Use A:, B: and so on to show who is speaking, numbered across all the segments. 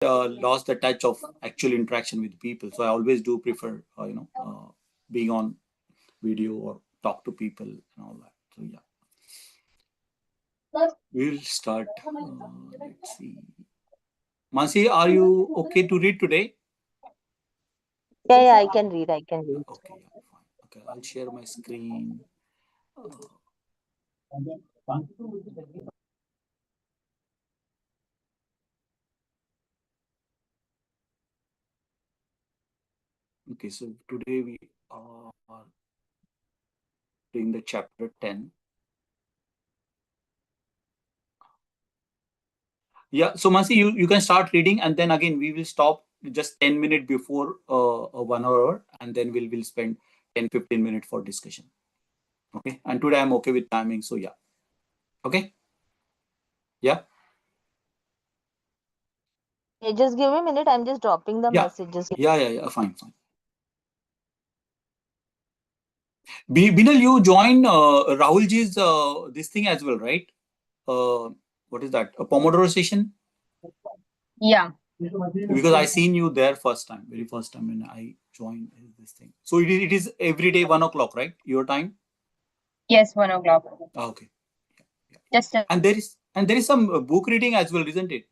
A: lost the touch of actual interaction with people. So I always do prefer, being on video or talk to people and all that. So yeah, we'll start. Let's see. Mansi, are you okay to read today?
B: Yeah, yeah, I can read. I can read.
A: Okay, yeah, fine. Okay, I'll share my screen. Uh, okay, so today we are doing the chapter 10. Yeah, so Mansi, you can start reading, and then again we will stop just 10 minutes before 1 hour, and then we'll spend 10-15 minutes for discussion. Okay, and today I'm okay with timing, so yeah. Okay, yeah,
B: Yeah, just give me a minute. I'm just dropping the
A: yeah,
B: messages.
A: yeah, fine, fine. Binal, you join Rahulji's this thing as well, right? Uh, what is that? A Pomodoro session?
C: Yeah.
A: Because I seen you there first time, very first time when I joined this thing. So it is every day 1 o'clock, right? Your time?
C: Yes, 1 o'clock.
A: Ah, okay. Yeah.
C: Just
A: And there is some book reading as well, isn't it?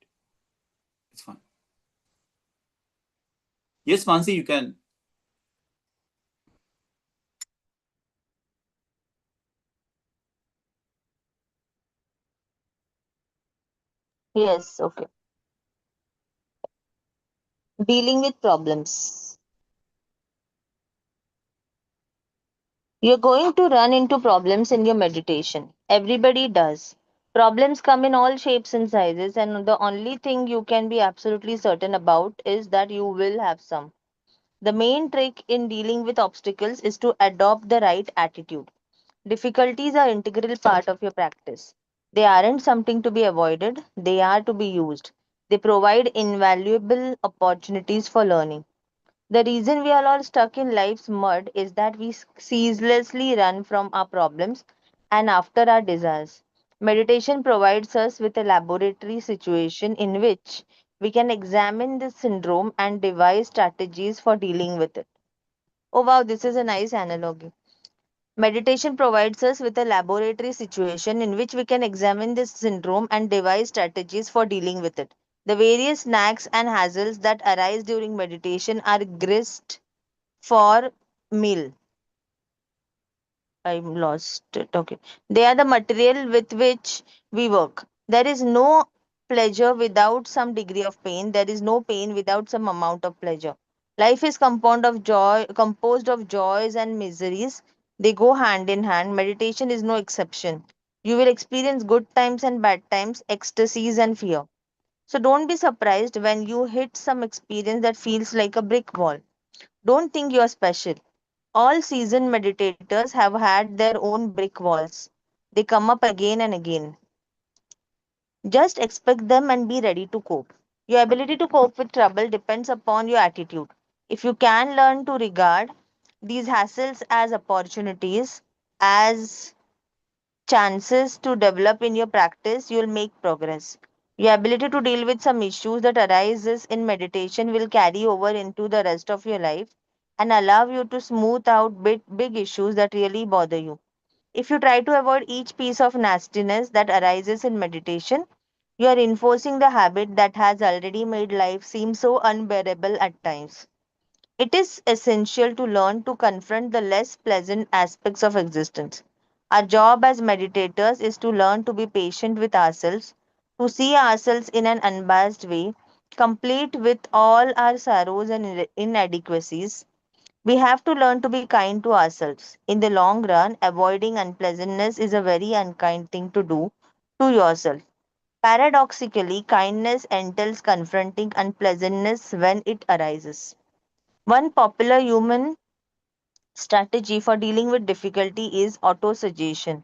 A: It's fine. Yes, Mansi, you can.
B: Yes, okay. Dealing with problems. You're going to run into problems in your meditation. Everybody does. Problems come in all shapes and sizes, and the only thing you can be absolutely certain about is that you will have some. The main trick in dealing with obstacles is to adopt the right attitude. Difficulties are integral part of your practice. They aren't something to be avoided, they are to be used. They provide invaluable opportunities for learning. The reason we are all stuck in life's mud is that we ceaselessly run from our problems and after our desires. Meditation provides us with a laboratory situation in which we can examine this syndrome and devise strategies for dealing with it. Oh wow, this is a nice analogy. Meditation provides us with a laboratory situation in which we can examine this syndrome and devise strategies for dealing with it. The various nags and hassles that arise during meditation are grist for meal. I lost it. Okay. They are the material with which we work. There is no pleasure without some degree of pain. There is no pain without some amount of pleasure. Life is composed of joys and miseries. They go hand in hand. Meditation is no exception. You will experience good times and bad times, ecstasies and fear. So don't be surprised when you hit some experience that feels like a brick wall. Don't think you are special. All seasoned meditators have had their own brick walls. They come up again and again. Just expect them and be ready to cope. Your ability to cope with trouble depends upon your attitude. If you can learn to regard these hassles as opportunities, as chances to develop in your practice, you'll make progress. Your ability to deal with some issues that arises in meditation will carry over into the rest of your life and allow you to smooth out big issues that really bother you. If you try to avoid each piece of nastiness that arises in meditation, you are enforcing the habit that has already made life seem so unbearable at times. It is essential to learn to confront the less pleasant aspects of existence. Our job as meditators is to learn to be patient with ourselves, to see ourselves in an unbiased way, complete with all our sorrows and inadequacies. We have to learn to be kind to ourselves. In the long run, avoiding unpleasantness is a very unkind thing to do to yourself. Paradoxically, kindness entails confronting unpleasantness when it arises. One popular human strategy for dealing with difficulty is autosuggestion.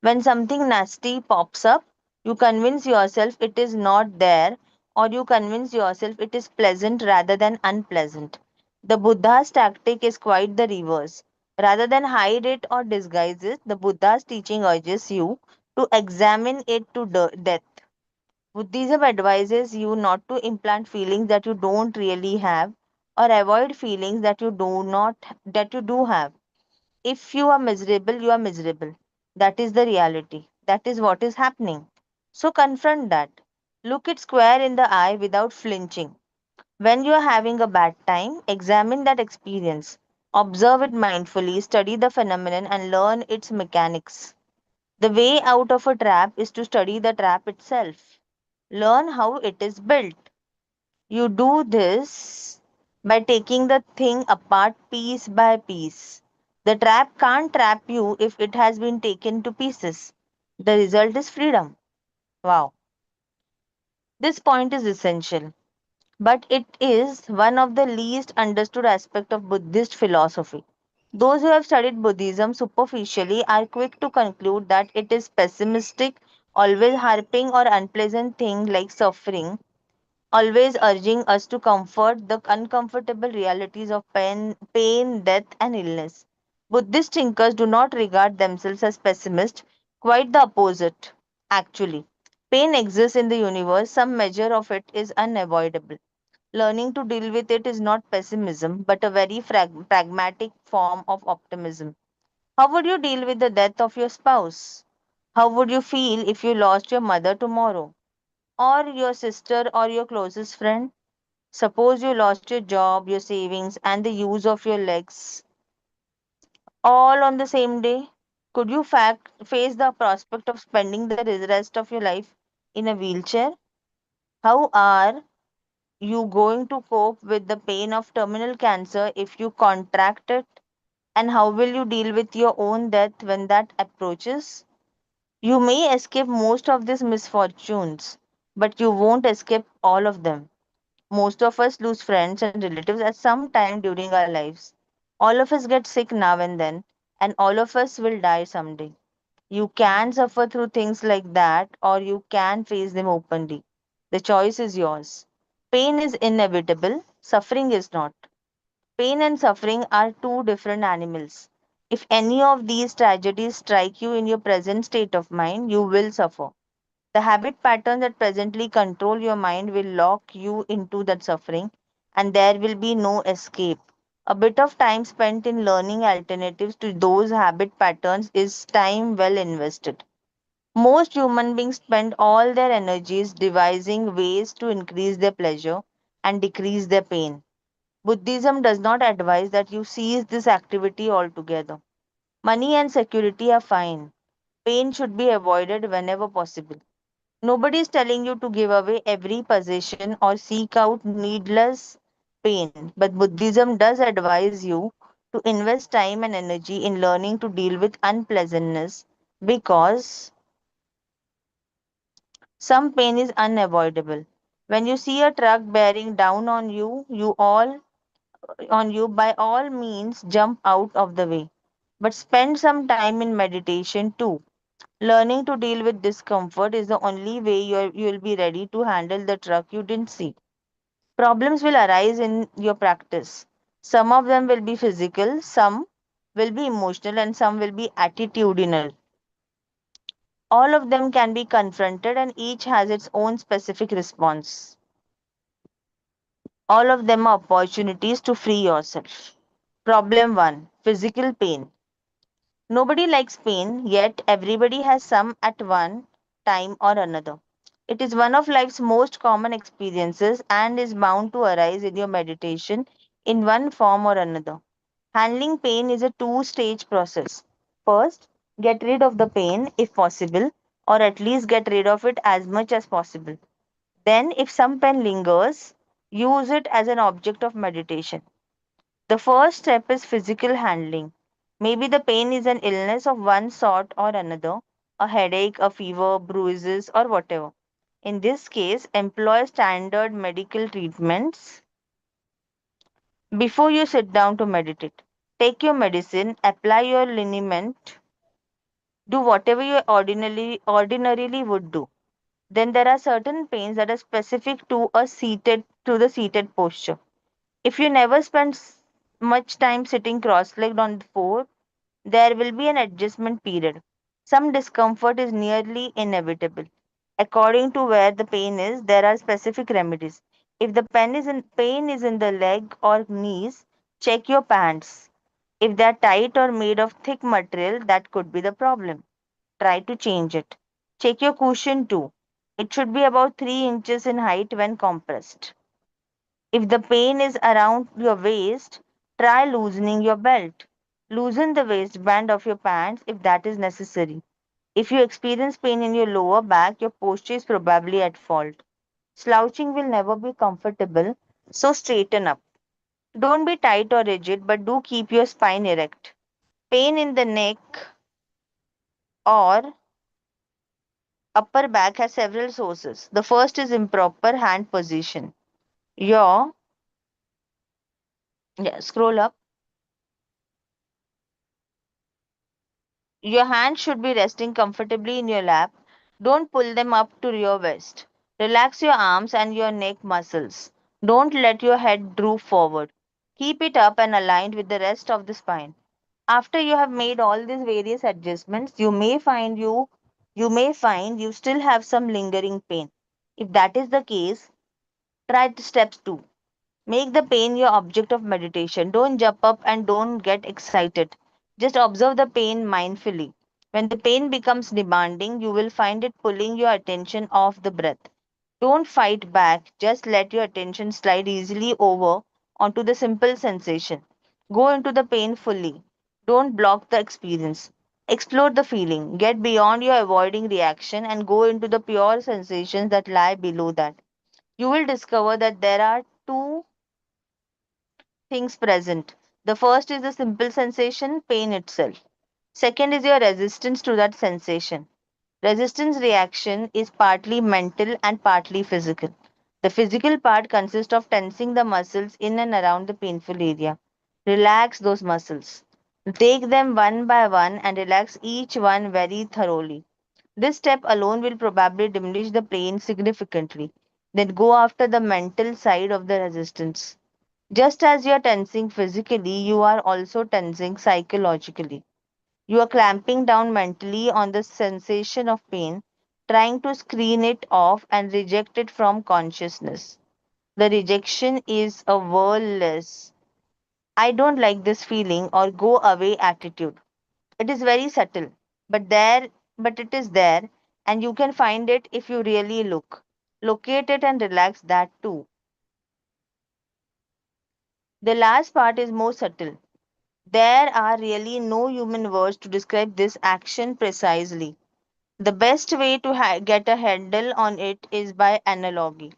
B: When something nasty pops up, you convince yourself it is not there, or you convince yourself it is pleasant rather than unpleasant. The Buddha's tactic is quite the reverse. Rather than hide it or disguise it, the Buddha's teaching urges you to examine it to death. Buddhism advises you not to implant feelings that you don't really have or avoid feelings that you do have. If you are miserable, you are miserable. That is the reality. That is what is happening. So confront that. Look it square in the eye without flinching. When you are having a bad time, examine that experience. Observe it mindfully, study the phenomenon, and learn its mechanics. The way out of a trap is to study the trap itself. Learn how it is built. You do this by taking the thing apart piece by piece. The trap can't trap you if it has been taken to pieces. The result is freedom. Wow. This point is essential, but it is one of the least understood aspects of Buddhist philosophy. Those who have studied Buddhism superficially are quick to conclude that it is pessimistic, always harping or unpleasant thing like suffering, always urging us to comfort the uncomfortable realities of pain, death, and illness. Buddhist thinkers do not regard themselves as pessimists, quite the opposite, actually. Pain exists in the universe, some measure of it is unavoidable. Learning to deal with it is not pessimism, but a very pragmatic form of optimism. How would you deal with the death of your spouse? How would you feel if you lost your mother tomorrow? Or your sister or your closest friend? Suppose you lost your job, your savings, and the use of your legs all on the same day. Could you face the prospect of spending the rest of your life in a wheelchair? How are you going to cope with the pain of terminal cancer if you contract it? And how will you deal with your own death when that approaches? You may escape most of these misfortunes, but you won't escape all of them. Most of us lose friends and relatives at some time during our lives. All of us get sick now and all of us will die someday. You can suffer through things like that, or you can face them openly. The choice is yours. Pain is inevitable, suffering is not. Pain and suffering are two different animals. If any of these tragedies strike you in your present state of mind, you will suffer. The habit patterns that presently control your mind will lock you into that suffering, and there will be no escape. A bit of time spent in learning alternatives to those habit patterns is time well invested. Most human beings spend all their energies devising ways to increase their pleasure and decrease their pain. Buddhism does not advise that you cease this activity altogether. Money and security are fine. Pain should be avoided whenever possible. Nobody is telling you to give away every possession or seek out needless pain, but Buddhism does advise you to invest time and energy in learning to deal with unpleasantness because some pain is unavoidable. When you see a truck bearing down on you, by all means jump out of the way. But spend some time in meditation too. Learning to deal with discomfort is the only way you'll be ready to handle the truck you didn't see. Problems will arise in your practice. Some of them will be physical, some will be emotional, and some will be attitudinal. All of them can be confronted, and each has its own specific response. All of them are opportunities to free yourself. Problem 1: physical pain. Nobody likes pain, yet everybody has some at one time or another. It is one of life's most common experiences and is bound to arise in your meditation in one form or another. Handling pain is a two-stage process. First, get rid of the pain if possible, or at least get rid of it as much as possible. Then, if some pain lingers, use it as an object of meditation. The first step is physical handling. Maybe the pain is an illness of one sort or another, a headache, a fever, bruises, or whatever. In this case, employ standard medical treatments before you sit down to meditate. Take your medicine, apply your liniment, do whatever you ordinarily would do. Then there are certain pains that are specific to the seated posture. If you never spend much time sitting cross-legged on the floor, there will be an adjustment period. Some discomfort is nearly inevitable. According to where the pain is, there are specific remedies. If the pain is in the leg or knees, check your pants. If they are tight or made of thick material, that could be the problem. Try to change it. Check your cushion too. It should be about 3 inches in height when compressed. If the pain is around your waist, try loosening your belt. Loosen the waistband of your pants if that is necessary. If you experience pain in your lower back, your posture is probably at fault. Slouching will never be comfortable, so straighten up. Don't be tight or rigid, but do keep your spine erect. Pain in the neck or upper back has several sources. The first is improper hand position. Your scroll up. Your hands should be resting comfortably in your lap. Don't pull them up to your waist. Relax your arms and your neck muscles. Don't let your head droop forward. Keep it up and aligned with the rest of the spine. After you have made all these various adjustments, you may find you still have some lingering pain. If that is the case, try the steps 2. Make the pain your object of meditation. Don't jump up and don't get excited. Just observe the pain mindfully. When the pain becomes demanding, you will find it pulling your attention off the breath. Don't fight back, just let your attention slide easily over onto the simple sensation. Go into the pain fully. Don't block the experience. Explore the feeling. Get beyond your avoiding reaction and go into the pure sensations that lie below that. You will discover that there are two things present. The first is the simple sensation, pain itself. Second is your resistance to that sensation. Resistance reaction is partly mental and partly physical. The physical part consists of tensing the muscles in and around the painful area. Relax those muscles. Take them one by one and relax each one very thoroughly. This step alone will probably diminish the pain significantly. Then go after the mental side of the resistance. Just as you are tensing physically, you are also tensing psychologically. You are clamping down mentally on the sensation of pain, trying to screen it off and reject it from consciousness. The rejection is a wordless, I don't like this feeling or go away attitude. It is very subtle, but it is there, and you can find it if you really look. Locate it and relax that too. The last part is more subtle. There are really no human words to describe this action precisely. The best way to get a handle on it is by analogy.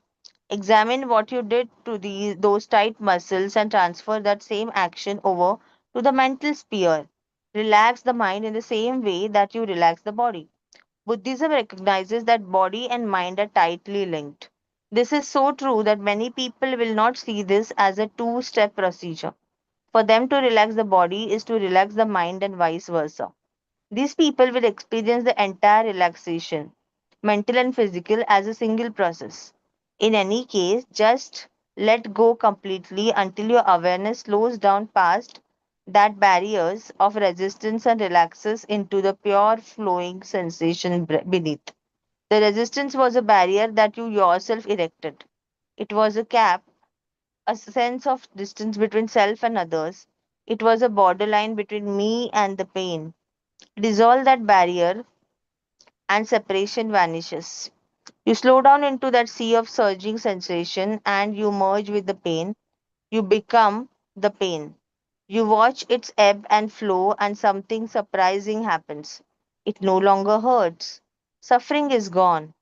B: Examine what you did to those tight muscles and transfer that same action over to the mental sphere. Relax the mind in the same way that you relax the body. Buddhism recognizes that body and mind are tightly linked. This is so true that many people will not see this as a two-step procedure. For them to relax the body is to relax the mind and vice versa. These people will experience the entire relaxation, mental and physical, as a single process. In any case, just let go completely until your awareness slows down past that barriers of resistance and relaxes into the pure flowing sensation beneath. The resistance was a barrier that you yourself erected. It was a cap, a sense of distance between self and others. It was a borderline between me and the pain. Dissolve that barrier and separation vanishes. You slow down into that sea of surging sensation and you merge with the pain. You become the pain. You watch its ebb and flow, and something surprising happens. It no longer hurts. Suffering is gone.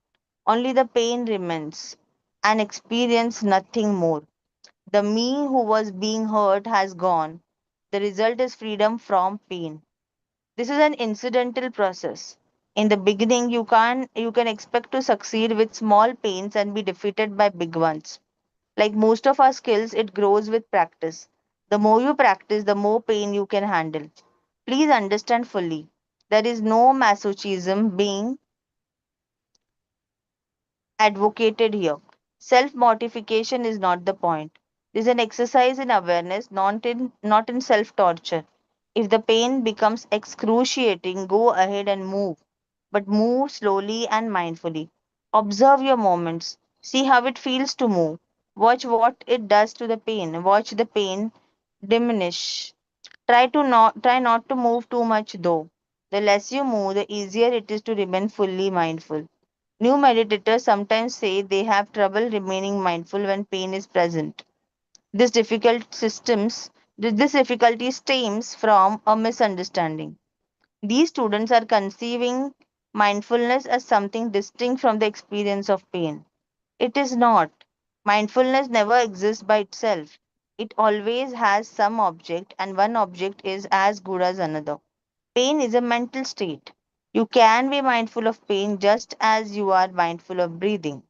B: Only the pain remains. And experience nothing more. The me who was being hurt has gone. The result is freedom from pain. This is an incidental process. In the beginning, you can expect to succeed with small pains and be defeated by big ones. Like most of our skills, it grows with practice. The more you practice, the more pain you can handle. Please understand fully. There is no masochism being advocated here. Self mortification is not the point. It is an exercise in awareness, not in self torture. If the pain becomes excruciating, go ahead and move, but move slowly and mindfully. Observe your moments. See how it feels to move. Watch what it does to the pain. Watch the pain diminish. Try not to move too much though. The less you move, the easier it is to remain fully mindful. New meditators sometimes say they have trouble remaining mindful when pain is present. This difficulty stems from a misunderstanding. These students are conceiving mindfulness as something distinct from the experience of pain. It is not. Mindfulness never exists by itself. It always has some object, and one object is as good as another. Pain is a mental state. You can be mindful of pain just as you are mindful of breathing.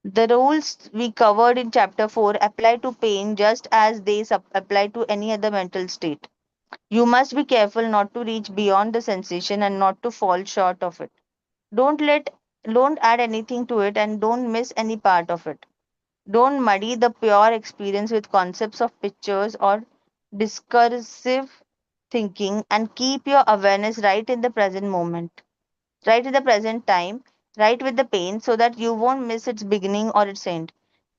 B: The rules we covered in chapter 4 apply to pain just as they apply to any other mental state. You must be careful not to reach beyond the sensation and not to fall short of it. Don't let don't add anything to it and don't miss any part of it. Don't muddy the pure experience with concepts of pictures or discursive thinking and keep your awareness right in the present moment, right in the present time, right with the pain so that you won't miss its beginning or its end.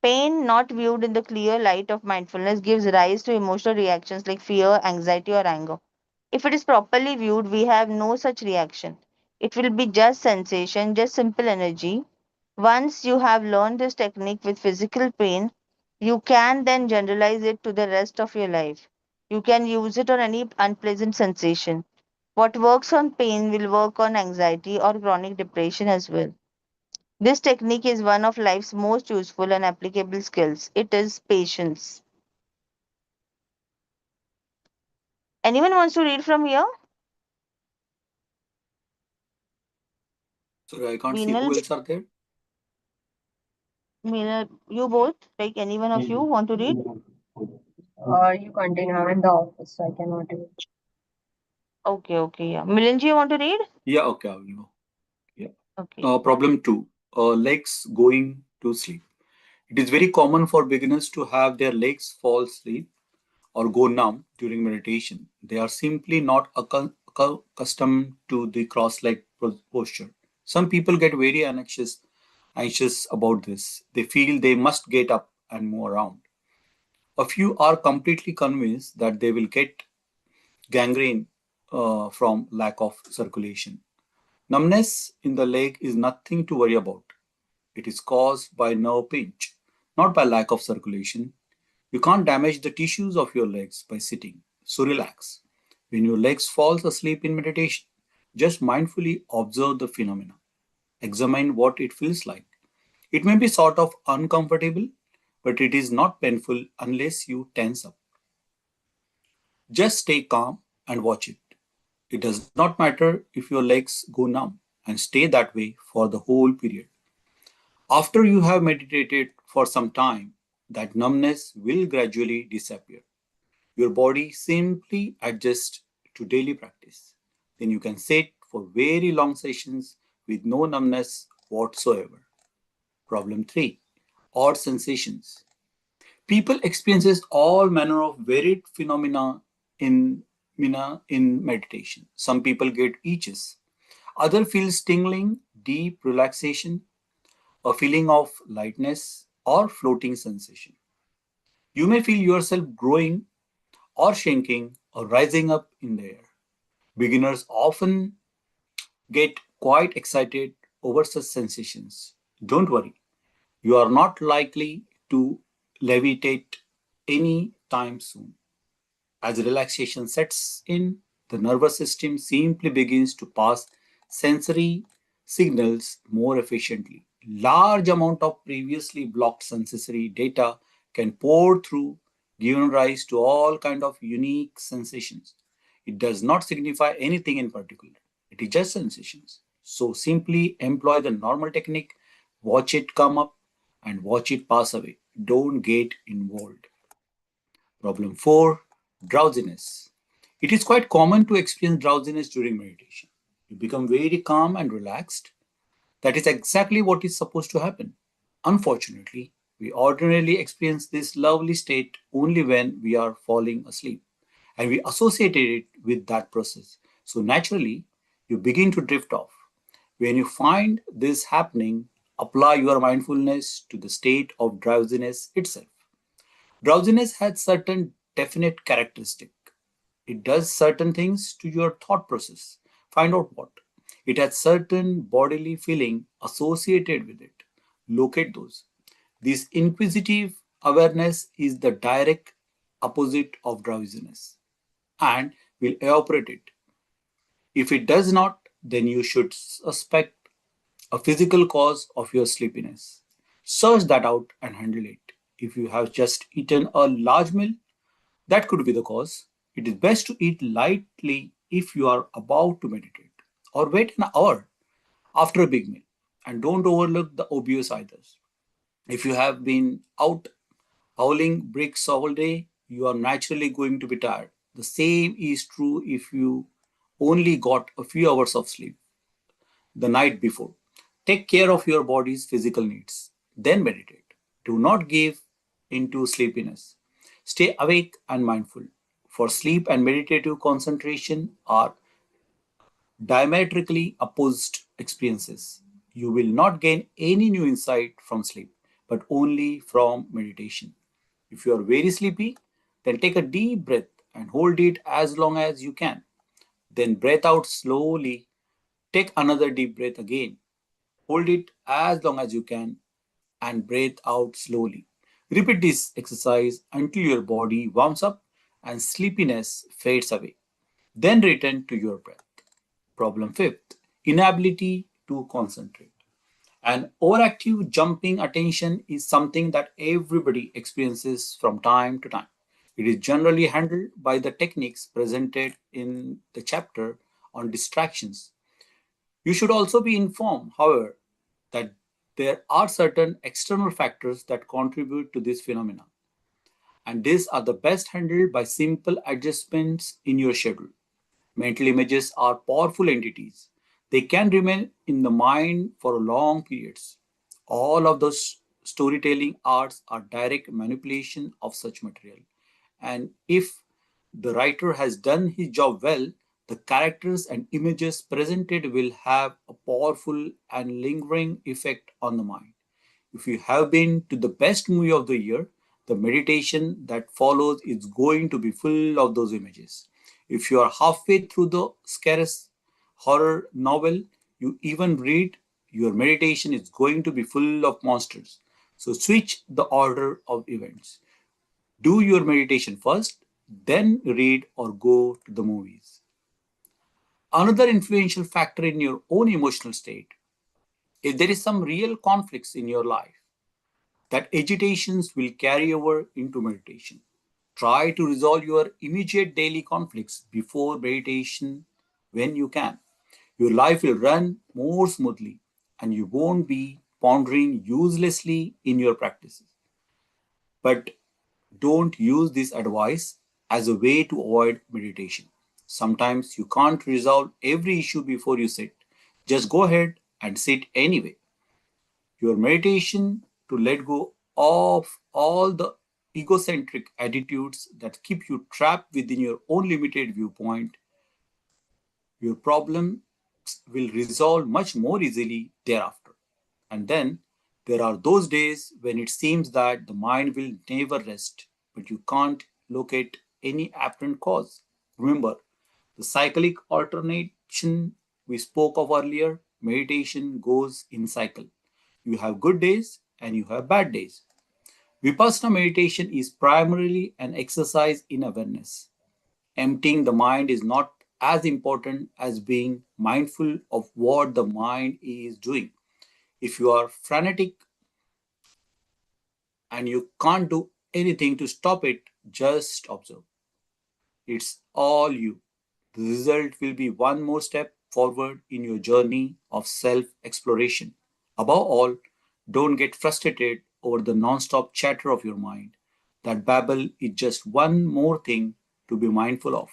B: Pain, not viewed in the clear light of mindfulness, gives rise to emotional reactions like fear, anxiety, or anger. If it is properly viewed, we have no such reaction. It will be just sensation, just simple energy. Once you have learned this technique with physical pain, you can then generalize it to the rest of your life. You can use it on any unpleasant sensation. What works on pain will work on anxiety or chronic depression as well. This technique is one of life's most useful and applicable skills. It is patience. Anyone wants to read from here?
A: Sorry, I can't see
B: Meenal,
A: who else are there.
B: Meenal, you both, like any one of you want to read?
C: You continue. I'm in the office, so I cannot do it.
B: Okay, okay, yeah. Milinji, you want to read?
A: Yeah, okay, I will go. Yeah.
B: Okay.
A: Problem two, legs going to sleep. It is very common for beginners to have their legs fall asleep or go numb during meditation. They are simply not accustomed to the cross-leg posture. Some people get very anxious about this. They feel they must get up and move around. A few are completely convinced that they will get gangrene from lack of circulation. Numbness in the leg is nothing to worry about. It is caused by nerve pinch, not by lack of circulation. You can't damage the tissues of your legs by sitting, so relax. When your legs falls asleep in meditation, just mindfully observe the phenomena. Examine what it feels like. It may be sort of uncomfortable, but it is not painful unless you tense up. Just stay calm and watch it. It does not matter if your legs go numb, and stay that way for the whole period. After you have meditated for some time, that numbness will gradually disappear. Your body simply adjusts to daily practice. Then you can sit for very long sessions with no numbness whatsoever. Problem 3, odd sensations. People experiences all manner of varied phenomena in in meditation. Some people get itches. Other feels tingling, deep relaxation, a feeling of lightness or floating sensation. You may feel yourself growing or shrinking or rising up in the air. Beginners often get quite excited over such sensations. Don't worry, you are not likely to levitate any time soon. As relaxation sets in, the nervous system simply begins to pass sensory signals more efficiently. Large amount of previously blocked sensory data can pour through, giving rise to all kind of unique sensations. It does not signify anything in particular. It is just sensations. So simply employ the normal technique, watch it come up and watch it pass away. Don't get involved. Problem 4, drowsiness. It is quite common to experience drowsiness during meditation. You become very calm and relaxed. That is exactly what is supposed to happen. Unfortunately, we ordinarily experience this lovely state only when we are falling asleep, and we associate it with that process. So naturally, you begin to drift off. When you find this happening, apply your mindfulness to the state of drowsiness itself. Drowsiness has certain definite characteristic. It does certain things to your thought process. Find out what. It has certain bodily feeling associated with it. Locate those. This inquisitive awareness is the direct opposite of drowsiness and will evaporate it. If it does not, then you should suspect a physical cause of your sleepiness. Search that out and handle it. If you have just eaten a large meal, that could be the cause. It is best to eat lightly if you are about to meditate, or wait an hour after a big meal. And don't overlook the obvious either. If you have been out hauling bricks all day, you are naturally going to be tired. The same is true if you only got a few hours of sleep the night before. Take care of your body's physical needs, then meditate. Do not give into sleepiness. Stay awake and mindful. For sleep and meditative concentration are diametrically opposed experiences. You will not gain any new insight from sleep, but only from meditation. If you are very sleepy, then take a deep breath and hold it as long as you can. Then breathe out slowly. Take another deep breath again. Hold it as long as you can and breathe out slowly. Repeat this exercise until your body warms up and sleepiness fades away. Then return to your breath. Problem fifth, inability to concentrate. An overactive jumping attention is something that everybody experiences from time to time. It is generally handled by the techniques presented in the chapter on distractions. You should also be informed, however, that there are certain external factors that contribute to this phenomenon, and these are the best handled by simple adjustments in your schedule. Mental images are powerful entities. They can remain in the mind for long periods. All of those storytelling arts are direct manipulation of such material. And if the writer has done his job well, the characters and images presented will have a powerful and lingering effect on the mind. If you have been to the best movie of the year, the meditation that follows is going to be full of those images. If you are halfway through the scariest horror novel you even read, your meditation is going to be full of monsters. So switch the order of events. Do your meditation first, then read or go to the movies. Another influential factor in your own emotional state, if there is some real conflicts in your life, that agitations will carry over into meditation. Try to resolve your immediate daily conflicts before meditation when you can. Your life will run more smoothly and you won't be pondering uselessly in your practices. But don't use this advice as a way to avoid meditation. Sometimes you can't resolve every issue before you sit. Just go ahead and sit anyway. Your meditation to let go of all the egocentric attitudes that keep you trapped within your own limited viewpoint. Your problem will resolve much more easily thereafter. And then there are those days when it seems that the mind will never rest, but you can't locate any apparent cause. Remember, the cyclic alternation we spoke of earlier, meditation goes in cycle. You have good days and you have bad days. Vipassana meditation is primarily an exercise in awareness. Emptying the mind is not as important as being mindful of what the mind is doing. If you are frantic and you can't do anything to stop it, just observe. It's all you. The result will be one more step forward in your journey of self exploration. Above all, don't get frustrated over the non-stop chatter of your mind. That babble is just one more thing to be mindful of.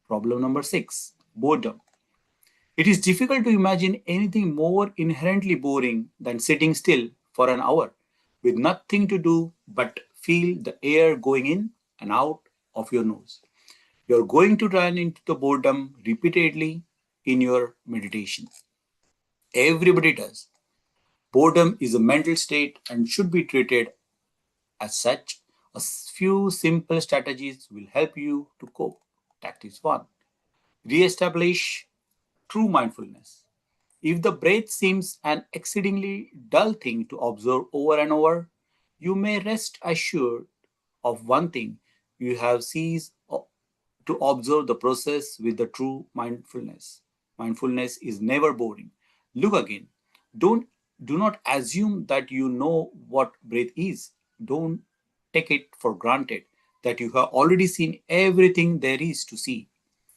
A: Problem number six, boredom. It is difficult to imagine anything more inherently boring than sitting still for an hour with nothing to do but feel the air going in and out of your nose. You're going to run into the boredom repeatedly in your meditation. Everybody does. Boredom is a mental state and should be treated as such. A few simple strategies will help you to cope. Tactics 1. Re-establish true mindfulness. If the breath seems an exceedingly dull thing to observe over and over, you may rest assured of one thing: you have ceased to observe the process with the true mindfulness. Mindfulness is never boring. Look again. Don't do not assume that you know what breath is. Don't take it for granted that you have already seen everything there is to see.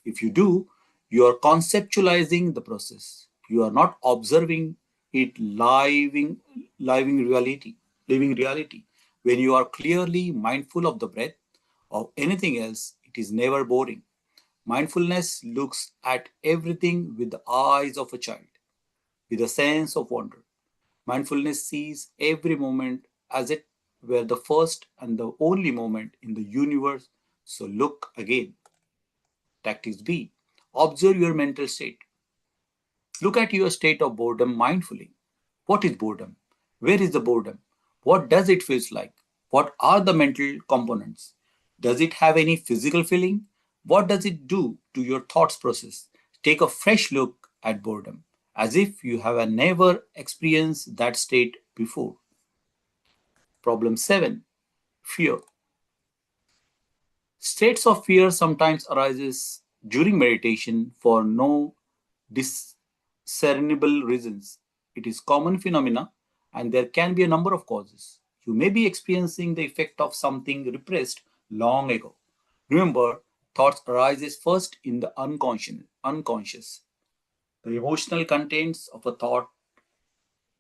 A: If you do, you are conceptualizing the process. You are not observing it living reality. When you are clearly mindful of the breath or anything else, it is never boring. Mindfulness looks at everything with the eyes of a child, with a sense of wonder. Mindfulness sees every moment as it were the first and the only moment in the universe. So look again. Tactics B. Observe your mental state. Look at your state of boredom mindfully. What is boredom? Where is the boredom? What does it feel like? What are the mental components? Does it have any physical feeling? What does it do to your thoughts process? Take a fresh look at boredom as if you have never experienced that state before. Problem 7. Fear. States of fear sometimes arises during meditation for no discernible reasons. It is common phenomena and there can be a number of causes. You may be experiencing the effect of something repressed long ago. Remember, thoughts arises first in the unconscious. The emotional contents of a thought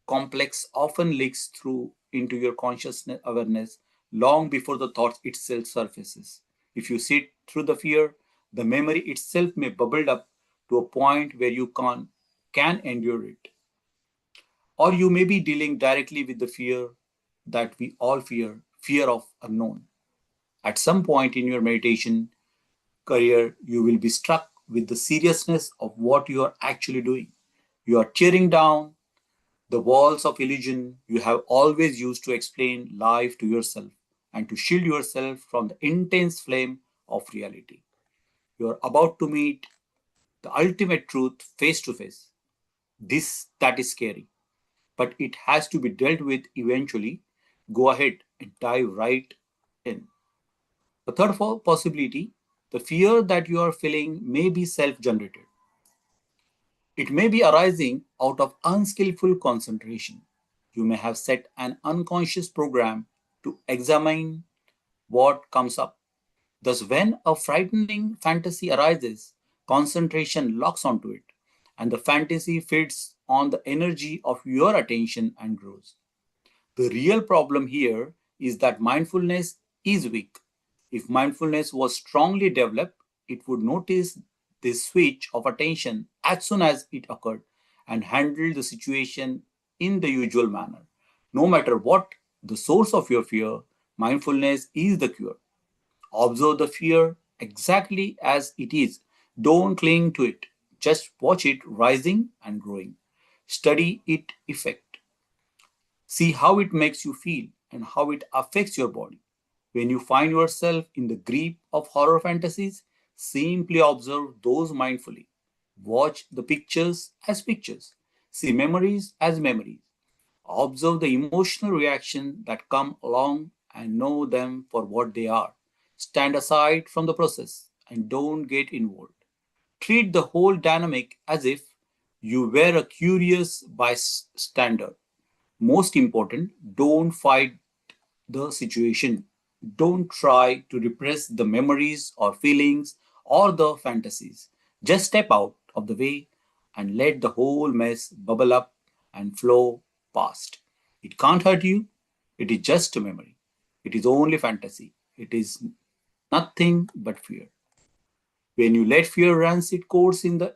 A: complex often leaks through into your consciousness awareness long before the thought itself surfaces. If you sit through the fear, the memory itself may bubble up to a point where you can endure it. Or you may be dealing directly with the fear that we all fear of unknown. At some point in your meditation career, you will be struck with the seriousness of what you are actually doing. You are tearing down the walls of illusion you have always used to explain life to yourself and to shield yourself from the intense flame of reality. You are about to meet the ultimate truth face to face. This that is scary, but it has to be dealt with eventually. Go ahead and dive right in. The third possibility, the fear that you are feeling may be self-generated. It may be arising out of unskillful concentration. You may have set an unconscious program to examine what comes up. Thus, when a frightening fantasy arises, concentration locks onto it, and the fantasy feeds on the energy of your attention and grows. The real problem here is that mindfulness is weak. If mindfulness was strongly developed, it would notice this switch of attention as soon as it occurred and handle the situation in the usual manner. No matter what the source of your fear, mindfulness is the cure. Observe the fear exactly as it is. Don't cling to it. Just watch it rising and growing. Study its effect. See how it makes you feel and how it affects your body. When you find yourself in the grip of horror fantasies, simply observe those mindfully. Watch the pictures as pictures. See memories as memories. Observe the emotional reaction that come along and know them for what they are. Stand aside from the process and don't get involved. Treat the whole dynamic as if you were a curious bystander. Most important, don't fight the situation. Don't try to repress the memories or feelings or the fantasies. Just step out of the way and let the whole mess bubble up and flow past. It can't hurt you. It is just a memory. It is only fantasy. It is nothing but fear. When you let fear run its course in the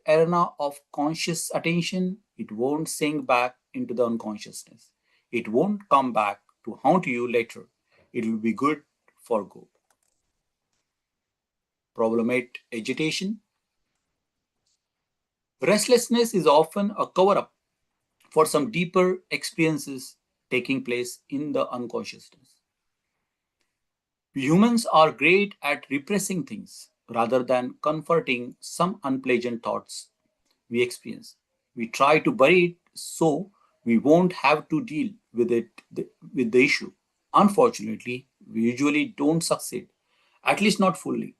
A: arena of conscious attention, it won't sink back into the unconsciousness. It won't come back to haunt you later. It will be good for go. Problem 8. Agitation. Restlessness is often a cover up for some deeper experiences taking place in the unconsciousness. Humans are great at repressing things rather than comforting some unpleasant thoughts we experience. We try to bury it so we won't have to deal with with the issue. Unfortunately, we usually don't succeed, at least not fully.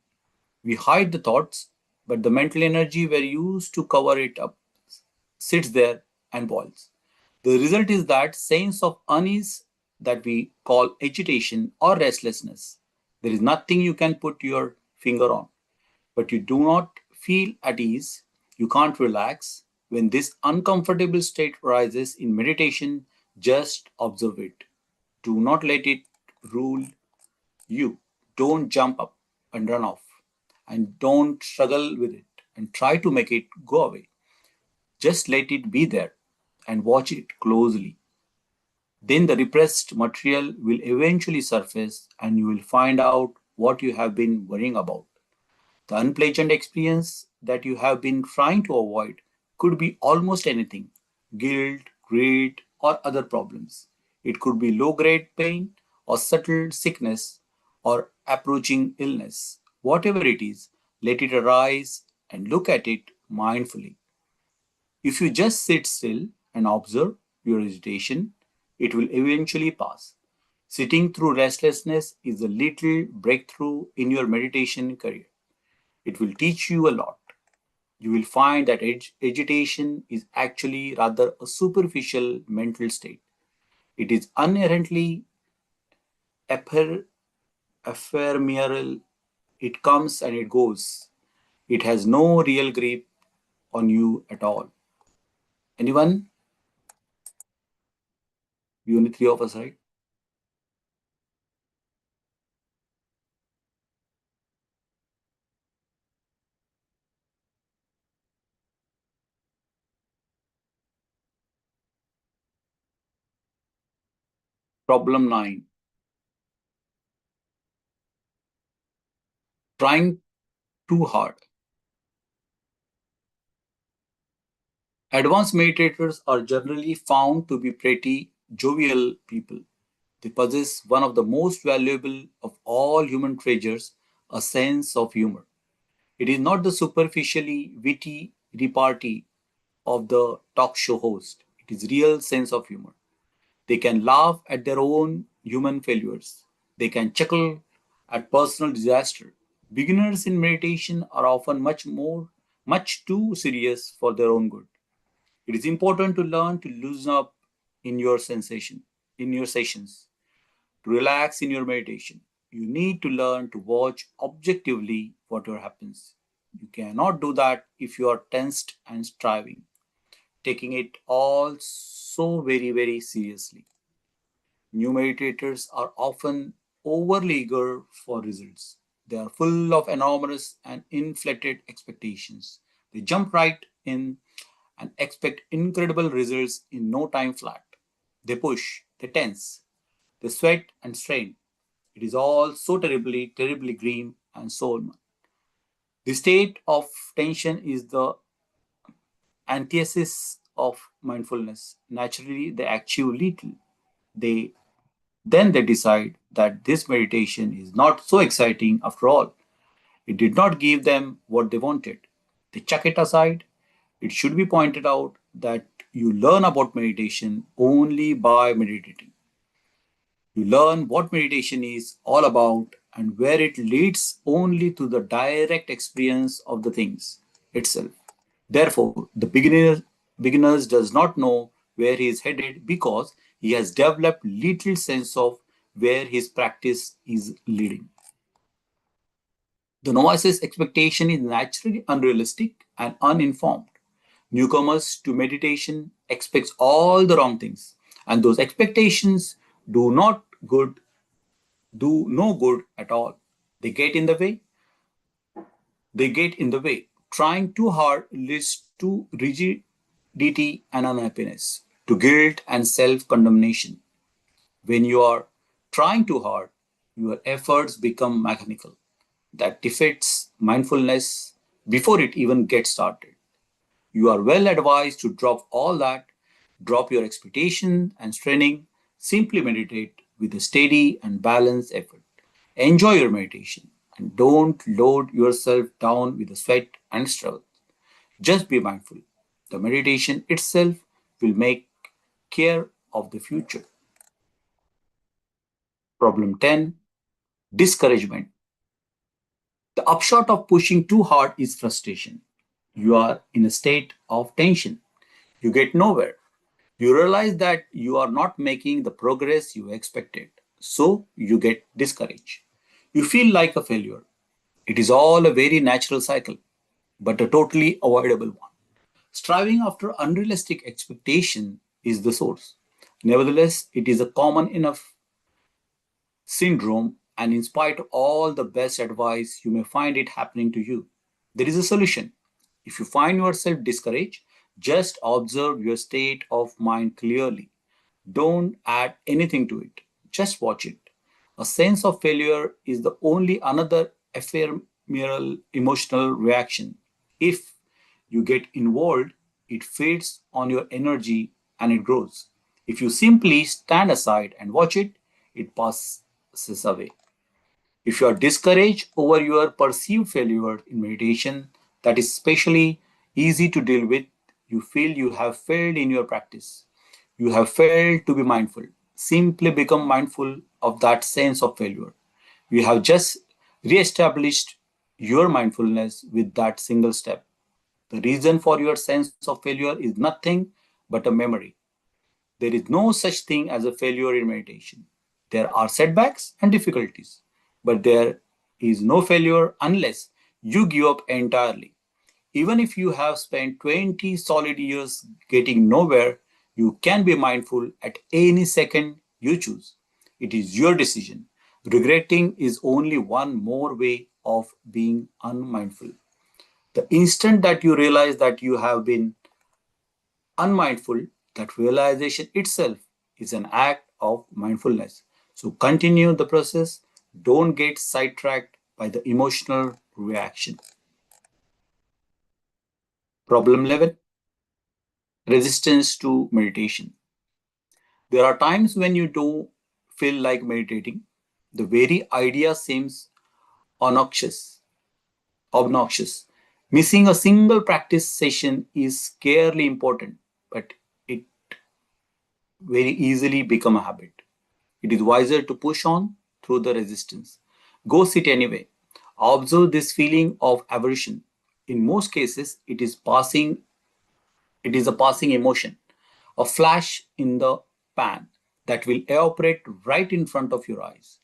A: We hide the thoughts, but the mental energy we're used to cover it up sits there and boils. The result is that sense of unease that we call agitation or restlessness. There is nothing you can put your finger on, but you do not feel at ease. You can't relax. When this uncomfortable state arises in meditation, just observe it. Do not let it rule you. Don't jump up and run off. And don't struggle with it and try to make it go away. Just let it be there and watch it closely. Then the repressed material will eventually surface and you will find out what you have been worrying about. The unpleasant experience that you have been trying to avoid could be almost anything: guilt, greed, or other problems. It could be low grade pain, or subtle sickness, or approaching illness. Whatever it is, let it arise and look at it mindfully. If you just sit still and observe your agitation, it will eventually pass. Sitting through restlessness is a little breakthrough in your meditation career. It will teach you a lot. You will find that agitation is actually rather a superficial mental state. It is inherently epher- ephemeral. It comes and it goes. It has no real grip on you at all. Anyone? We only three of us, right? Problem 9. Trying too hard. Advanced meditators are generally found to be pretty jovial people. They possess one of the most valuable of all human treasures, a sense of humor. It is not the superficially witty repartee of the talk show host. It is real sense of humor. They can laugh at their own human failures. They can chuckle at personal disaster. Beginners in meditation are often much too serious for their own good. It is important to learn to loosen up in your in your sessions, to relax in your meditation. You need to learn to watch objectively whatever happens. You cannot do that if you are tensed and striving, taking it all so very seriously. New meditators are often overly eager for results. They are full of enormous and inflated expectations. They jump right in and expect incredible results in no time flat. They push, they tense, they sweat and strain. It is all so terribly grim and soul. The state of tension is the antithesis of mindfulness. Naturally, they achieve little. They they decide that this meditation is not so exciting after all. It did not give them what they wanted. They chuck it aside. It should be pointed out that you learn about meditation only by meditating. You learn what meditation is all about and where it leads only to the direct experience of the things itself. Therefore, the beginners does not know where he is headed because he has developed little sense of where his practice is leading. The novice's expectation is naturally unrealistic and uninformed. Newcomers to meditation expect all the wrong things, and those expectations do not good do no good at all. They get in the way. They get in the way. Trying too hard leads to rigidity and unhappiness, to guilt and self-condemnation. When you are trying too hard, your efforts become mechanical. That defeats mindfulness before it even gets started. You are well advised to drop all that, drop your expectation and straining, simply meditate with a steady and balanced effort. Enjoy your meditation and don't load yourself down with the sweat and struggle. Just be mindful. The meditation itself will make care of the future. Problem 10, discouragement. The upshot of pushing too hard is frustration. You are in a state of tension. You get nowhere. You realize that you are not making the progress you expected. So you get discouraged. You feel like a failure. It is all a very natural cycle, but a totally avoidable one. Striving after unrealistic expectation is the source. Nevertheless, it is a common enough syndrome, and in spite of all the best advice, you may find it happening to you. There is a solution. If you find yourself discouraged, just observe your state of mind clearly. Don't add anything to it, just watch it. A sense of failure is the only another ephemeral emotional reaction. If you get involved, it feeds on your energy and it grows. If you simply stand aside and watch it, it passes away. If you are discouraged over your perceived failure in meditation, that is especially easy to deal with. You feel you have failed in your practice. You have failed to be mindful. Simply become mindful of that sense of failure. You have just re-established your mindfulness with that single step. The reason for your sense of failure is nothing but a memory. There is no such thing as a failure in meditation. There are setbacks and difficulties, but there is no failure unless you give up entirely. Even if you have spent 20 solid years getting nowhere, you can be mindful at any second you choose. It is your decision. Regretting is only one more way of being unmindful. The instant that you realize that you have been unmindful, that realization itself is an act of mindfulness. So continue the process. Don't get sidetracked by the emotional reaction. Problem 11, resistance to meditation. There are times when you don't feel like meditating. The very idea seems obnoxious. obnoxious. Missing a single practice session is scarcely important, but it very easily become a habit. It is wiser to push on through the resistance. Go sit anyway. Observe this feeling of aversion. In most cases, it is a passing emotion, a flash in the pan that will evaporate right in front of your eyes.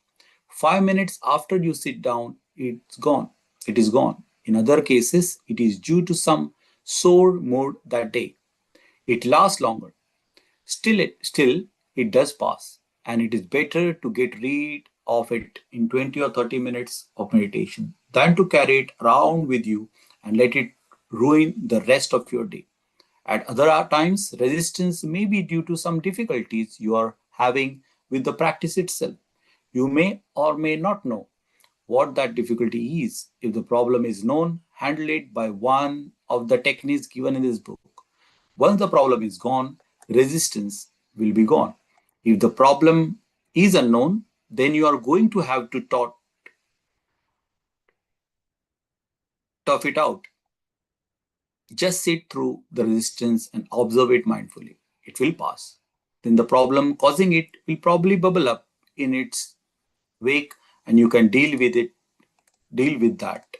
A: 5 minutes after you sit down, it's gone. It is gone. In other cases, it is due to some sore mood that day. It lasts longer. Still, it does pass, and it is better to get rid of it in 20 or 30 minutes of meditation than to carry it around with you and let it ruin the rest of your day. At other times, resistance may be due to some difficulties you are having with the practice itself. You may or may not know what that difficulty is. If the problem is known, handle it by one of the techniques given in this book. Once the problem is gone, resistance will be gone. If the problem is unknown, then you are going to have to tough it out. Just sit through the resistance and observe it mindfully. It will pass. Then the problem causing it will probably bubble up in its wake and you can deal with that.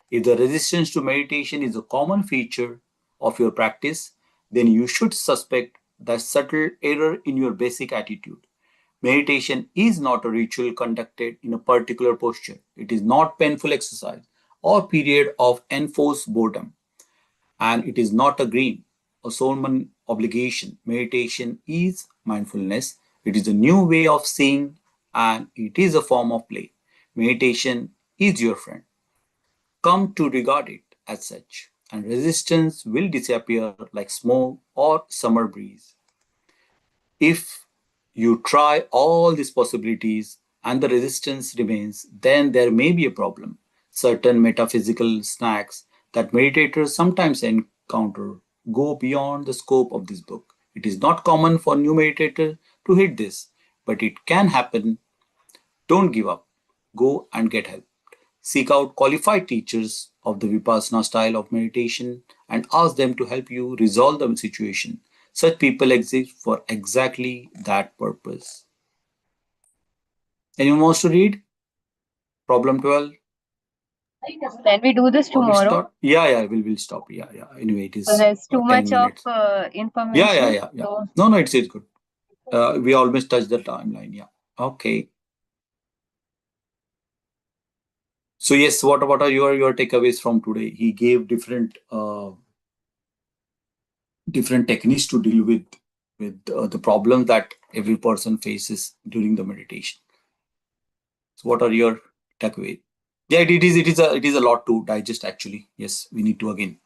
A: If the resistance to meditation is a common feature of your practice, then you should suspect that subtle error in your basic attitude. Meditation is not a ritual conducted in a particular posture. It is not painful exercise or period of enforced boredom. And it is not a dream, a solemn obligation. Meditation is mindfulness. It is a new way of seeing and it is a form of play. Meditation is your friend. Come to regard it as such, and resistance will disappear like smoke or summer breeze. If you try all these possibilities and the resistance remains, then there may be a problem. Certain metaphysical snacks that meditators sometimes counter. Go beyond the scope of this book. It is not common for new meditator to hit this, but it can happen. Don't give up. Go and get help. Seek out qualified teachers of the Vipassana style of meditation and ask them to help you resolve the situation. Such people exist for exactly that purpose. Anyone wants to read? Problem 12.
C: Can we do this
A: Or we
C: tomorrow?
A: start? Yeah, we'll stop. Yeah. Anyway, it
C: So
A: is
C: there's too
A: 10
C: much of
A: minutes.
C: information.
A: Yeah.
C: So
A: No, it's good. We almost touched the timeline. Yeah. Okay. So yes, what are your takeaways from today? He gave different techniques to deal with the problems that every person faces during the meditation. So what are your takeaways? Yeah, it is a lot to digest actually. Yes, we need to again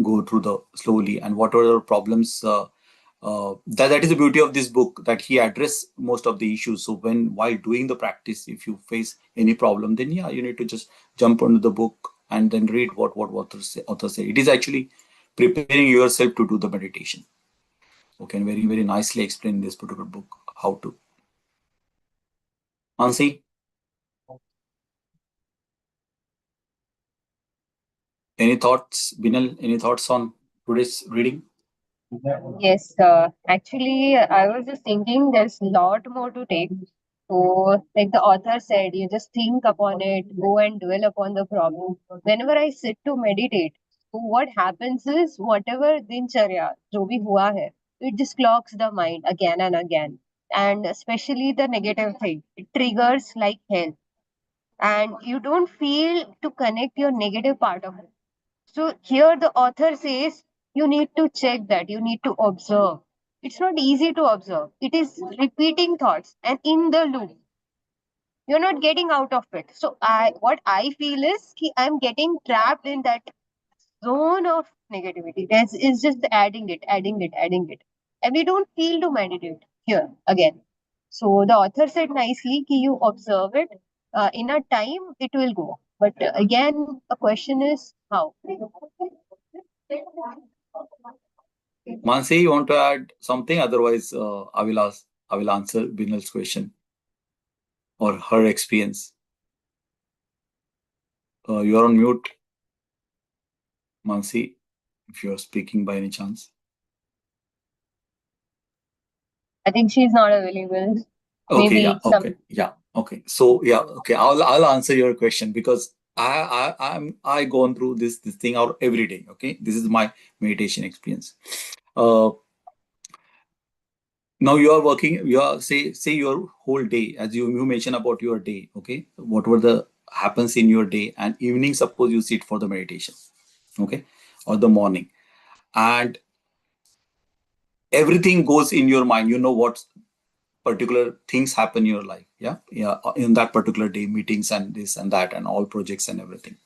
A: go through the slowly and what are the problems. That is the beauty of this book, that he addressed most of the issues. So while doing the practice, if you face any problem, then yeah, you need to just jump onto the book and then read what authors say. It is actually preparing yourself to do the meditation. Okay, and very very nicely explained in this particular book how to. Mansi, any thoughts? Binal, any thoughts on today's reading?
C: yes, actually, I was just thinking there's a lot more to take. So, like the author said, you just think upon it, go and dwell upon the problem. Whenever I sit to meditate, so what happens is whatever dincharya, jo bhi hua hai, it just clogs the mind again and again. And especially the negative thing, it triggers like hell. And you don't feel to connect your negative part of it. So here the author says you need to check that, you need to observe. It's not easy to observe. It is repeating thoughts and in the loop. You're not getting out of it. So what I feel is I'm getting trapped in that zone of negativity. That's is just adding it. And we don't feel to meditate here again. So the author said nicely ki you observe it. In a time it will go. But again, the question is how.
A: Mansi, you want to add something? Otherwise, I will answer Binal's question or her experience. You are on mute, Mansi, if you are speaking by any chance.
C: I think she's not available.
A: Okay,
C: Maybe some.
A: okay. So okay. I'll answer your question because I gone through this thing out every day. Okay, this is my meditation experience. Uh, Now you are working. You are say your whole day, as you mentioned about your day. Okay, whatever the happens in your day, and evening, suppose you sit for the meditation. Okay, or the morning, and everything goes in your mind. You know what particular things happen in your life. Yeah, in that particular day, meetings and this and that and all projects and everything.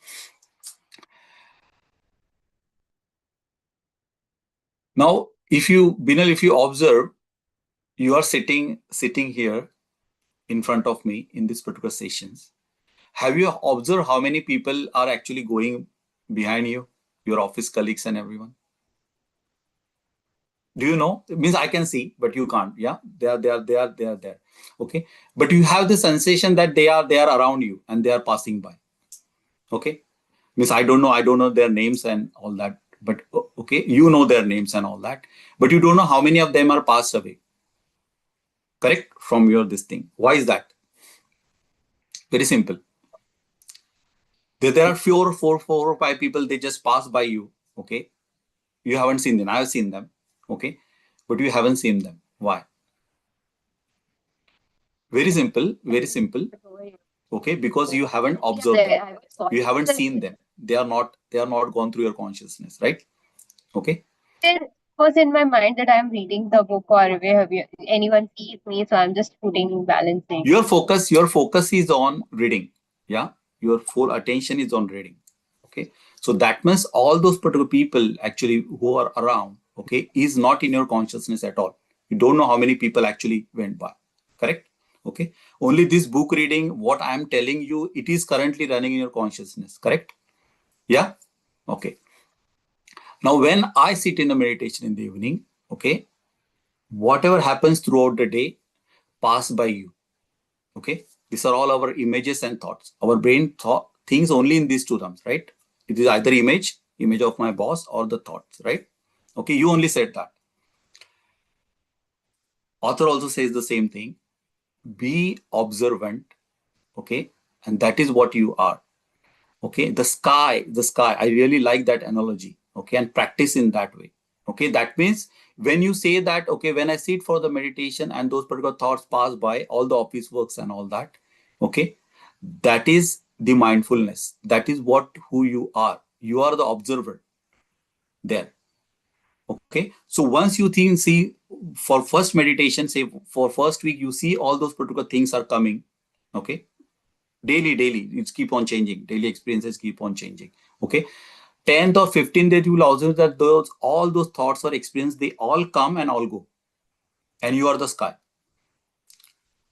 A: Now if you Binal, if you observe, you are sitting here in front of me in this particular sessions. Have you observed how many people are actually going behind you, your office colleagues and everyone? Do you know? It means I can see, but you can't. Yeah, they are there. Okay, but you have the sensation that they are around you and they are passing by. Okay, means I don't know their names and all that, but okay, you know their names and all that, but you don't know how many of them are passed away. Correct, from your this thing. Why is that? Very simple. There are four or five people. They just pass by you. Okay, you haven't seen them. I've seen them. Okay, but you haven't seen them. Why? Very simple. Very simple. Okay, because you haven't observed them. You haven't seen them. They are not. They are not gone through your consciousness. Right? Okay.
C: It was in my mind that I'm reading the book or have anyone sees me, so I'm just putting balancing.
A: Your focus is on reading. Yeah. Your full attention is on reading. Okay. So that means all those particular people actually who are around, okay, is not in your consciousness at all. You don't know how many people actually went by. Correct? Okay. Only this book reading, what I am telling you, it is currently running in your consciousness. Correct? Yeah. Okay. Now, when I sit in a meditation in the evening, okay, whatever happens throughout the day pass by you. Okay, these are all our images and thoughts. Our brain thinks only in these two terms, right? It is either image of my boss, or the thoughts, right? Okay, you only said that. Author also says the same thing. Be observant, okay, and that is what you are. Okay, the sky, I really like that analogy. Okay, and practice in that way. Okay, that means when you say that, okay, when I sit for the meditation and those particular thoughts pass by, all the office works and all that, okay, that is the mindfulness. That is what who you are. You are the observer there. Okay, so once you see for first meditation, say for first week, you see all those particular things are coming. Okay, daily it's keep on changing, daily experiences keep on changing. Okay, 10th or 15th day you will observe that all those thoughts or experience, they all come and all go, and you are the sky.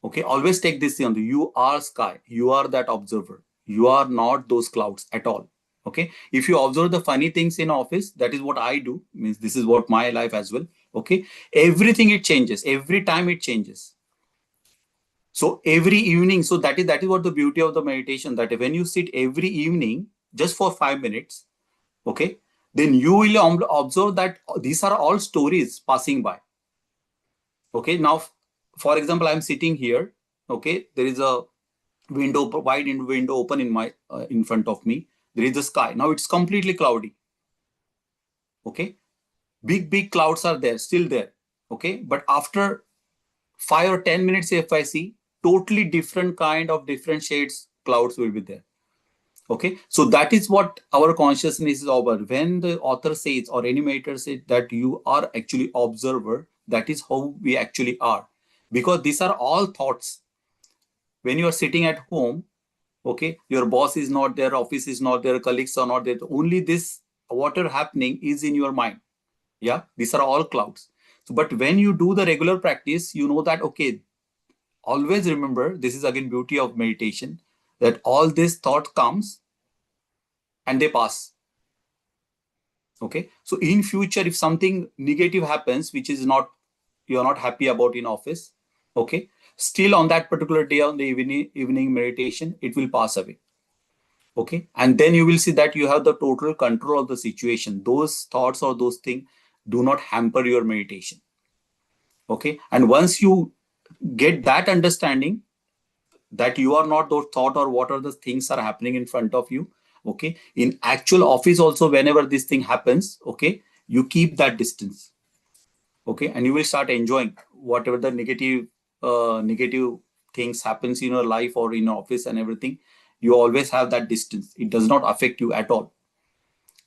A: Okay, always take this thing. You are sky, you are that observer, you are not those clouds at all. Okay, if you observe the funny things in office, that is what I do, means this is what my life as well. Okay, everything it changes, every time it changes. So every evening, so that is what the beauty of the meditation, that when you sit every evening just for 5 minutes, okay, then you will observe that these are all stories passing by. Okay, now for example, I'm sitting here. Okay, there is a wide window open in my in front of me. There is the sky. Now it's completely cloudy. Okay, big clouds are there, still there. Okay, but after 5 or 10 minutes, if I see, totally different kind of different shades clouds will be there. Okay, so that is what our consciousness is over. When the author says or animator says that you are actually observer, that is how we actually are, because these are all thoughts. When you are sitting at home, okay, your boss is not there, office is not there, colleagues are not there, only this whatever happening is in your mind. Yeah, these are all clouds. So, but when you do the regular practice, you know that, okay, always remember, this is again beauty of meditation, that all this thought comes and they pass. Okay, so in future, if something negative happens which is not, you're not happy about in office, okay, still on that particular day, on the evening meditation, it will pass away. Okay, and then you will see that you have the total control of the situation. Those thoughts or those things do not hamper your meditation. Okay, and once you get that understanding, that you are not those thought or what are the things are happening in front of you. Okay, in actual office also, whenever this thing happens, okay, you keep that distance. Okay, and you will start enjoying whatever the negative things happens in your life or in office and everything. You always have that distance, it does not affect you at all.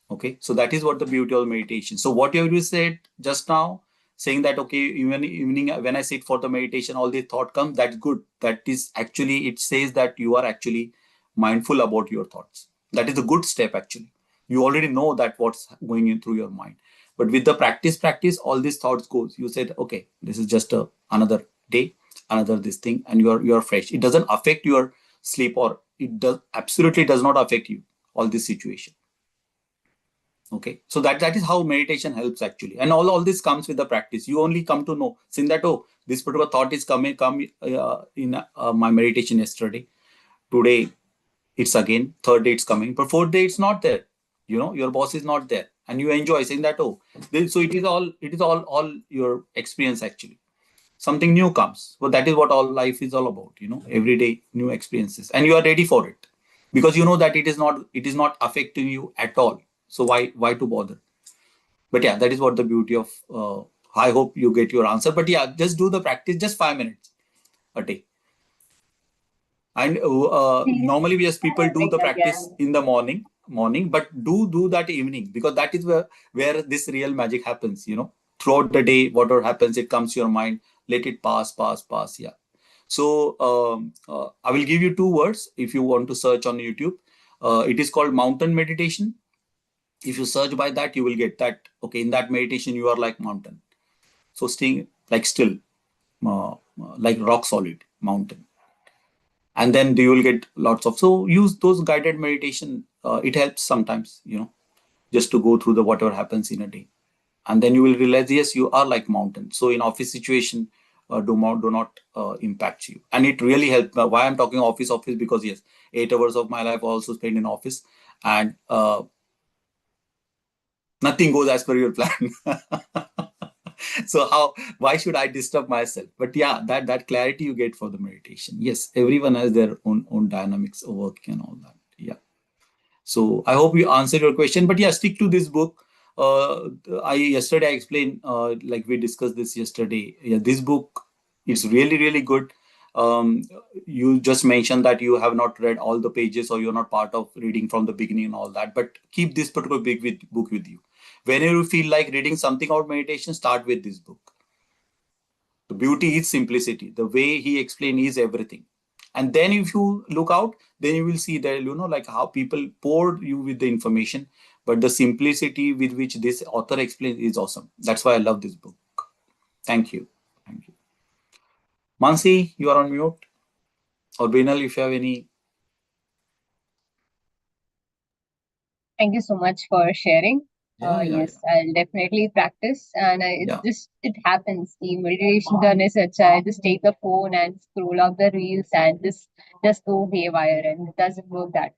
A: Okay, so that is what the beauty of meditation. So what you said just now, saying that, okay, even evening when I sit for the meditation, all the thought comes, that's good. That is actually, it says that you are actually mindful about your thoughts. That is a good step actually. You already know that what's going in through your mind. But with the practice, all these thoughts goes. You said, okay, this is just another day, another this thing, and you are fresh. It doesn't affect your sleep, or it does absolutely does not affect you, all this situation. Okay, so that is how meditation helps actually, and all this comes with the practice. You only come to know, seeing that, oh, this particular thought is come in my meditation yesterday, today it's again, third day it's coming, but fourth day it's not there. Your boss is not there, and you enjoy saying that, oh, so it is all your experience actually. Something new comes, well, that is what all life is all about. Every day new experiences, and you are ready for it, because you know that it is not affecting you at all. So why to bother? But yeah, that is what the beauty of, I hope you get your answer. But yeah, just do the practice, just 5 minutes a day. And normally we as people do the practice in the morning, but do that evening, because that is where this real magic happens. Throughout the day, whatever happens, it comes to your mind. Let it pass. Yeah. So I will give you two words if you want to search on YouTube. It is called mountain meditation. If you search by that, you will get that. Okay, in that meditation, you are like mountain. So staying like still, like rock solid mountain. And then you will get lots of, so use those guided meditation. It helps sometimes. just to go through the whatever happens in a day. And then you will realize, yes, you are like mountain. So in office situation, do not impact you. And it really helped. Why I'm talking office, because yes, 8 hours of my life I also spend in office, and nothing goes as per your plan. So why should I disturb myself? But yeah, that clarity you get for the meditation. Yes, everyone has their own dynamics of work and all that. Yeah. So I hope you answered your question. But yeah, stick to this book. I explained, like we discussed this yesterday. Yeah, this book is really really good. Um, you just mentioned that you have not read all the pages, or you're not part of reading from the beginning and all that. But keep this particular book with you. Whenever you feel like reading something about meditation, start with this book. The beauty is simplicity. The way he explained is everything. And then if you look out, then you will see that, like how people poured you with the information, but the simplicity with which this author explains is awesome. That's why I love this book. Thank you. Thank you. Mansi, you are on mute. Or Binal, if you have any.
C: Thank you so much for sharing.
A: Yeah, yeah,
C: Yes,
A: yeah.
C: I'll definitely practice. And
A: Yeah.
C: it happens. The meditation done is such. I just take the phone and scroll up the reels and just go haywire, and it doesn't work that.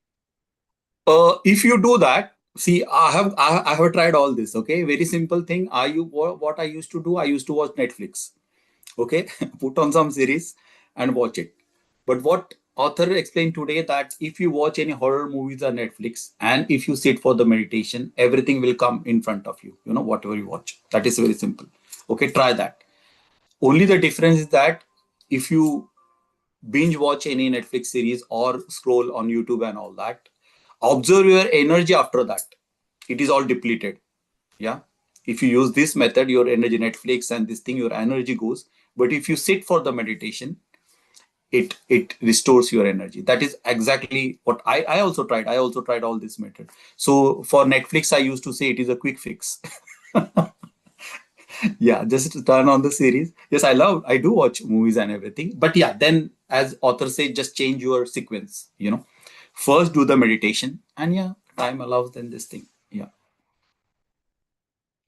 A: If you do that, see, I have tried all this. Okay, very simple thing. What I used to do? I used to watch Netflix. Okay, put on some series and watch it. But what author explained today, that if you watch any horror movies on Netflix, and if you sit for the meditation, everything will come in front of you, whatever you watch. That is very simple. Okay, try that. Only the difference is that if you binge watch any Netflix series or scroll on YouTube and all that, observe your energy after that. It is all depleted. Yeah. If you use this method, your energy, Netflix and this thing, your energy goes. But if you sit for the meditation, it restores your energy. That is exactly what I also tried. I also tried all this method. So for Netflix, I used to say it is a quick fix. Yeah, just to turn on the series. Yes, I do watch movies and everything. But yeah, then as author say, just change your sequence. First do the meditation, and yeah, time allows then this thing. Yeah.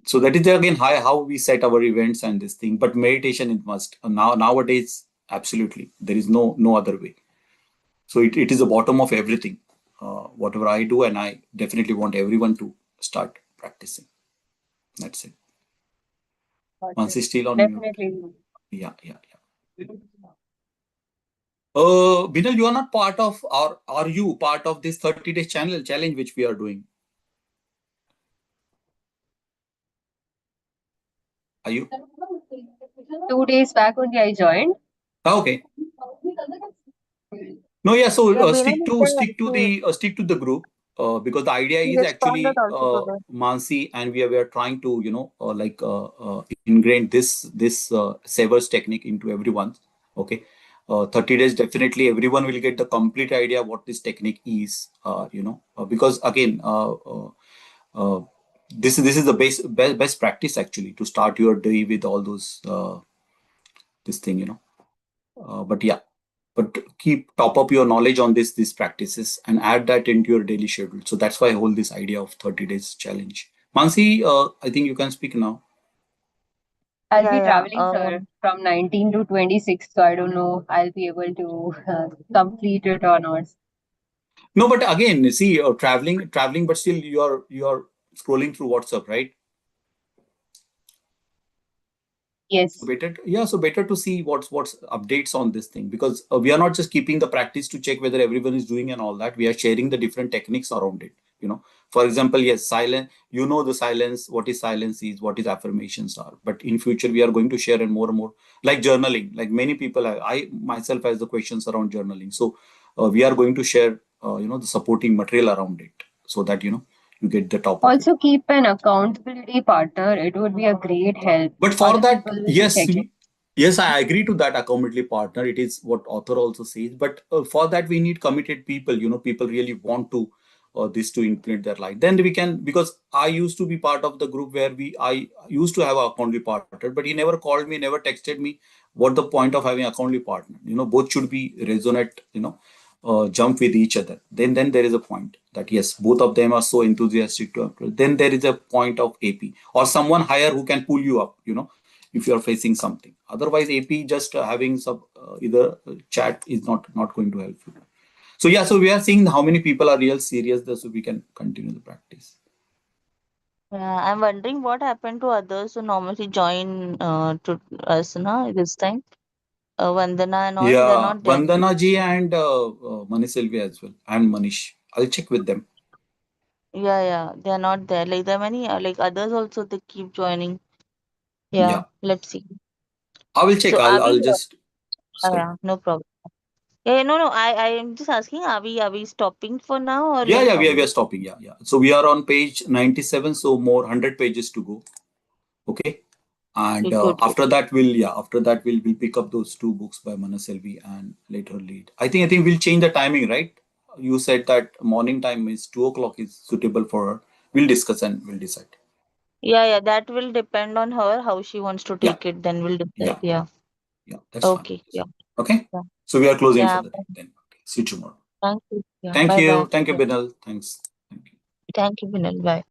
A: So that is again how we set our events and this thing. But meditation it must. Nowadays, absolutely, there is no other way. So it is the bottom of everything. Whatever I do, and I definitely want everyone to start practicing. That's it.
C: Got
A: Once
C: it.
A: it's still on mute.
C: Definitely.
A: Yeah, yeah, yeah. Binal, you are not part of, or are you part of this 30 days challenge which we are doing? Are you?
C: 2 days back only I joined.
A: Okay. No, yeah. So
B: Yeah, Bina
A: stick
B: is
A: to
B: there
A: stick to
B: actually.
A: the group, because the idea
B: He
A: is
B: responded
A: actually,
B: also today.
A: Mansi, and we are trying to ingrain this savers technique into everyone. Okay, 30 days, definitely everyone will get the complete idea what this technique is. Because again, uh, this is the best practice actually to start your day with all those this thing. But yeah, but keep top up your knowledge on these practices and add that into your daily schedule. So that's why I hold this idea of 30 days challenge. Mansi, I think you can speak now.
C: I'll
B: Yeah,
C: be
B: yeah.
C: traveling, sir, from 19 to 26, so I don't know I'll be able to complete it or not.
A: No, but again, see, traveling, but still you are scrolling through WhatsApp, right? So
C: Yes.
A: better, yeah. So better to see what's updates on this thing, because we are not just keeping the practice to check whether everyone is doing and all that. We are sharing the different techniques around it. For example, yes, silence. The silence. What is silence is, what is affirmations are. But in future, we are going to share and more, like journaling. Like many people, I myself has the questions around journaling. So we are going to share, the supporting material around it, so that you get the top of it.
C: Also keep an accountability partner. It would be a great help.
A: But for
C: Other
A: that,
C: people will be
A: yes,
C: checking.
A: yes, I agree to that accountability partner. It is what author also says. But for that, we need committed people. People really want to this to implement their life. Then we can, because I used to be part of the group where I used to have an accountability partner, but he never called me, never texted me. What the point of having accountability partner? Both should be resonate. jump with each other, then there is a point that yes, both of them are so enthusiastic to approach. Then there is a point of AP or someone higher who can pull you up, if you are facing something. Otherwise, AP just having some either chat is not going to help you. So yeah, so we are seeing how many people are real serious there, so we can continue the practice.
B: Yeah, I'm wondering what happened to others who normally join to us now this time. Vandana and all, they're
A: Yeah,
B: not there.
A: Vandana ji and Manish Selvi as well, and Manish. I'll check with them.
B: Yeah, yeah, they're not there. Like there are many like others also they keep joining.
A: Yeah,
B: Yeah, let's see.
A: I will check.
B: So
A: I'll
B: are we?
A: I'll just say.
B: Yeah, no problem. Yeah, no, no. I am just asking. Are we stopping for now or
A: Yeah,
B: like
A: yeah,
B: how
A: we
B: is
A: are
B: it?
A: stopping. Yeah, yeah. So we are on page 97, so more 100 pages to go. Okay. And
B: Okay, good, good.
A: after that we'll pick up those two books by Mana Selvi and let her lead. I think we'll change the timing, right? You said that morning time is 2 o'clock is suitable for her. We'll discuss and we'll decide.
B: Yeah, yeah. That will depend on her how she wants to
A: Yeah,
B: take it. Then we'll decide.
A: yeah,
B: Yeah.
A: yeah. That's fine.
B: Okay.
A: That's
B: Yeah.
A: fine. Okay.
B: Yeah.
A: So we are closing for
B: Yeah.
A: the day then. Okay. See you tomorrow.
B: Thank you. Yeah.
A: Thank
B: Bye,
A: you.
B: bye.
A: Thank you,
B: Yeah.
A: Binal. Thanks. Thank you.
B: Thank you, Vinil. Bye.